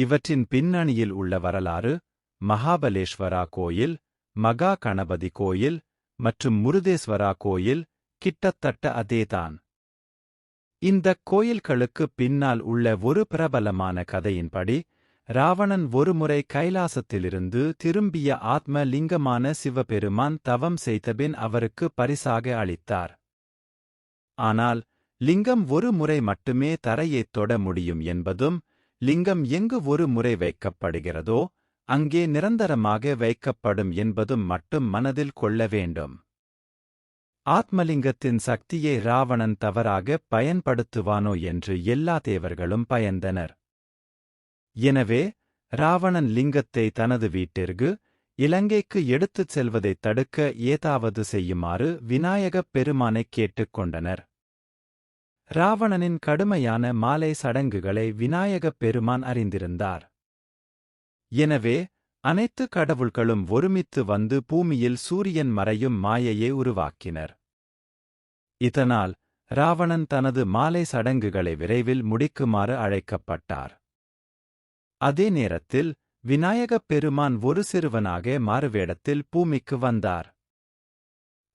இவற்றின் பின்னணியில் உள்ள வரலாறு மகாபலேஸ்வரா கோயில், மகா கணபதி கோயில் மற்றும் முருதேஸ்வரா கோயில் கிட்டத்தட்ட அதேதான். இந்தக் கோயில்களுக்குப் பின்னால் உள்ள ஒரு பிரபலமான கதையின்படி, ராவணன் ஒருமுறை கைலாசத்திலிருந்து திரும்பிய ஆத்ம லிங்கமான சிவபெருமான் தவம் செய்தபின் அவருக்கு பரிசாக அளித்தார். ஆனால் லிங்கம் ஒரு முறை மட்டுமே தரையைத் தொட முடியும் என்பதும், லிங்கம் எங்கு ஒரு முறை வைக்கப்படுகிறதோ அங்கே நிரந்தரமாக வைக்கப்படும் என்பதும் மட்டும் மனதில் கொள்ள வேண்டும். ஆத்மலிங்கத்தின் சக்தியை ராவணன் தவறாகப் பயன்படுத்துவானோ என்று எல்லா தேவர்களும் பயந்தனர். எனவே ராவணன் லிங்கத்தை தனது வீட்டிற்கு, இலங்கைக்கு எடுத்துச் செல்வதைத் தடுக்க ஏதாவது செய்யுமாறு விநாயகப் பெருமானைக் கேட்டுக் கொண்டனர். ராவணனின் கடுமையான மாலை சடங்குகளை விநாயகப் பெருமான் அறிந்திருந்தார். எனவே அனைத்து கடவுள்களும் ஒருமித்து வந்து பூமியில் சூரியன் மறையும் மாயையை உருவாக்கினர். இதனால் ராவணன் தனது மாலை சடங்குகளை விரைவில் முடிக்குமாறு அழைக்கப்பட்டார். அதே நேரத்தில் விநாயகப் பெருமான் ஒரு சிறுவனாக மாறுவேடத்தில் பூமிக்கு வந்தார்.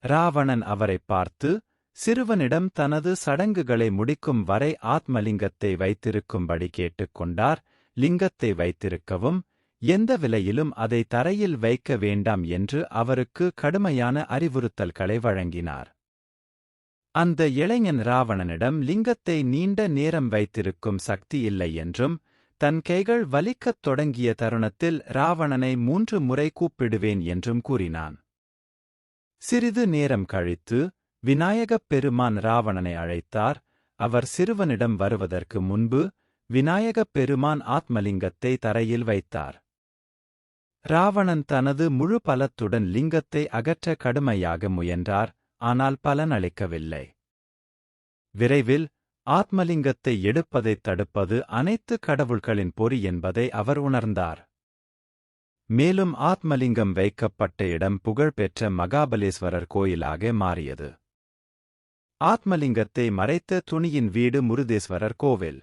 ராவணன் அவரைப் பார்த்து, சிறுவனிடம் தனது சடங்குகளை முடிக்கும் வரை ஆத்மலிங்கத்தை வைத்திருக்கும்படி கேட்டுக்கொண்டார். லிங்கத்தை வைத்திருக்கவும், எந்த விலையிலும் அதை தரையில் வைக்க வேண்டாம் என்று அவருக்கு கடுமையான அறிவுறுத்தல்களை வழங்கினார். அந்த இளைஞன் ராவணனிடம் லிங்கத்தை நீண்ட நேரம் வைத்திருக்கும் சக்தி இல்லை என்றும், தன் கைகள் வலிக்கத் தொடங்கிய தருணத்தில் ராவணனை 3 முறை கூப்பிடுவேன் என்றும் கூறினான். சிறிது நேரம் கழித்து விநாயகப் பெருமான் ராவணனை அழைத்தார். அவர் சிறுவனிடம் வருவதற்கு முன்பு விநாயகப் பெருமான் ஆத்மலிங்கத்தை தரையில் வைத்தார். ராவணன் தனது முழு பலத்துடன் லிங்கத்தை அகற்ற கடுமையாக முயன்றார், ஆனால் பலனளிக்கவில்லை. விரைவில் ஆத்மலிங்கத்தை எடுப்பதைத் தடுப்பது அனைத்து கடவுள்களின் பொறி என்பதை அவர் உணர்ந்தார். மேலும் ஆத்மலிங்கம் வைக்கப்பட்ட இடம் புகழ்பெற்ற மகாபலேஸ்வரர் கோயிலாக மாறியது. ஆத்மலிங்கத்தை மறைத்த துணியின் வீடு முருதேஸ்வரர் கோவில்.